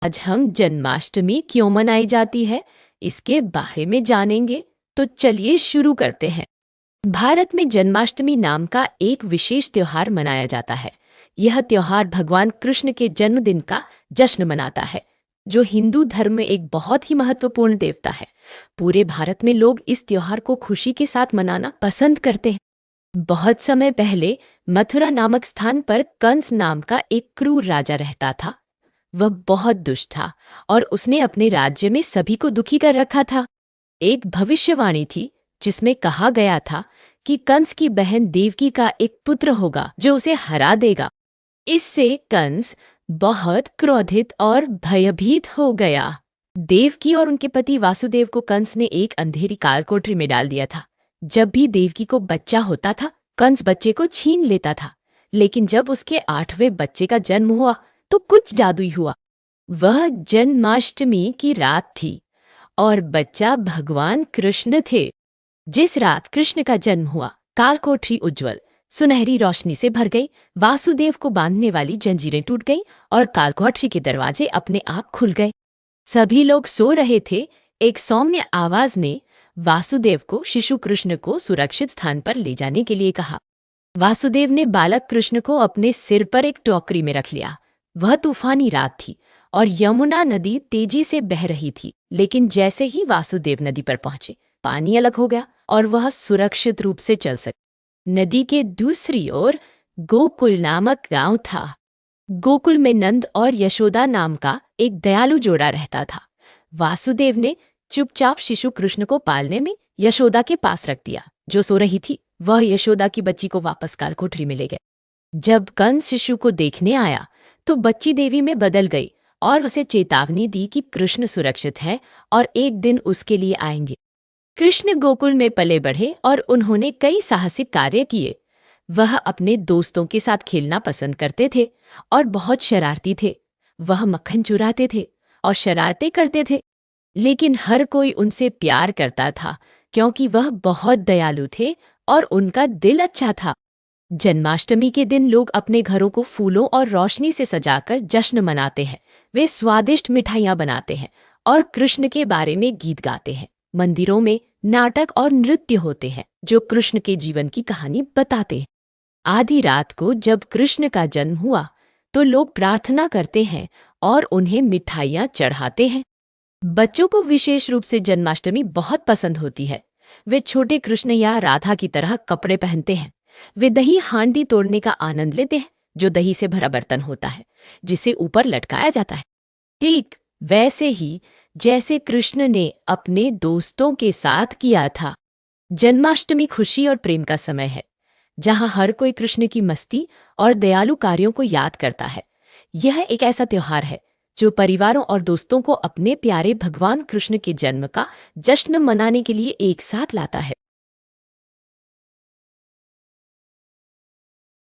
आज हम जन्माष्टमी क्यों मनाई जाती है, इसके बारे में जानेंगे। तो चलिए शुरू करते हैं। भारत में जन्माष्टमी नाम का एक विशेष त्योहार मनाया जाता है। यह त्योहार भगवान कृष्ण के जन्मदिन का जश्न मनाता है, जो हिंदू धर्म में एक बहुत ही महत्वपूर्ण देवता है। पूरे भारत में लोग इस त्योहार को खुशी के साथ मनाना पसंद करते हैं। बहुत समय पहले मथुरा नामक स्थान पर कंस नाम का एक क्रूर राजा रहता था। वह बहुत दुष्ट था और उसने अपने राज्य में सभी को दुखी कर रखा था। एक भविष्यवाणी थी जिसमें कहा गया था कि कंस की बहन देवकी का एक पुत्र होगा जो उसे हरा देगा। इससे कंस बहुत क्रोधित और भयभीत हो गया। देवकी और उनके पति वासुदेव को कंस ने एक अंधेरी कालकोठरी में डाल दिया था। जब भी देवकी को बच्चा होता था, कंस बच्चे को छीन लेता था। लेकिन जब उसके 8वें बच्चे का जन्म हुआ तो कुछ जादुई हुआ। वह जन्माष्टमी की रात थी और बच्चा भगवान कृष्ण थे। जिस रात कृष्ण का जन्म हुआ, कालकोठरी उज्ज्वल सुनहरी रोशनी से भर गई। वासुदेव को बांधने वाली जंजीरें टूट गईं और कालकोठरी के दरवाजे अपने आप खुल गए। सभी लोग सो रहे थे। एक सौम्य आवाज ने वासुदेव को शिशु कृष्ण को सुरक्षित स्थान पर ले जाने के लिए कहा। वासुदेव ने बालक कृष्ण को अपने सिर पर एक टोकरी में रख लिया। वह तूफानी रात थी और यमुना नदी तेजी से बह रही थी। लेकिन जैसे ही वासुदेव नदी पर पहुंचे, पानी अलग हो गया और वह सुरक्षित रूप से चल सके। नदी के दूसरी ओर गोकुल नामक गांव था। गोकुल में नंद और यशोदा नाम का एक दयालु जोड़ा रहता था। वासुदेव ने चुपचाप शिशु कृष्ण को पालने में यशोदा के पास रख दिया, जो सो रही थी। वह यशोदा की बच्ची को वापस कालकोठरी में ले गए। जब कंस शिशु को देखने आया तो बच्ची देवी में बदल गई और उसे चेतावनी दी कि कृष्ण सुरक्षित है और एक दिन उसके लिए आएंगे। कृष्ण गोकुल में पले बढ़े और उन्होंने कई साहसिक कार्य किए। वह अपने दोस्तों के साथ खेलना पसंद करते थे और बहुत शरारती थे। वह मक्खन चुराते थे और शरारतें करते थे, लेकिन हर कोई उनसे प्यार करता था क्योंकि वह बहुत दयालु थे और उनका दिल अच्छा था। जन्माष्टमी के दिन लोग अपने घरों को फूलों और रोशनी से सजाकर जश्न मनाते हैं। वे स्वादिष्ट मिठाइयाँ बनाते हैं और कृष्ण के बारे में गीत गाते हैं। मंदिरों में नाटक और नृत्य होते हैं जो कृष्ण के जीवन की कहानी बताते हैं। आधी रात को जब कृष्ण का जन्म हुआ तो लोग प्रार्थना करते हैं और उन्हें मिठाइयाँ चढ़ाते हैं। बच्चों को विशेष रूप से जन्माष्टमी बहुत पसंद होती है। वे छोटे कृष्ण या राधा की तरह कपड़े पहनते हैं। वे दही हांडी तोड़ने का आनंद लेते हैं, जो दही से भरा बर्तन होता है जिसे ऊपर लटकाया जाता है। ठीक वैसे ही जैसे कृष्ण ने अपने दोस्तों के साथ किया था। जन्माष्टमी खुशी और प्रेम का समय है, जहां हर कोई कृष्ण की मस्ती और दयालु कार्यों को याद करता है। यह एक ऐसा त्योहार है जो परिवारों और दोस्तों को अपने प्यारे भगवान कृष्ण के जन्म का जश्न मनाने के लिए एक साथ लाता है।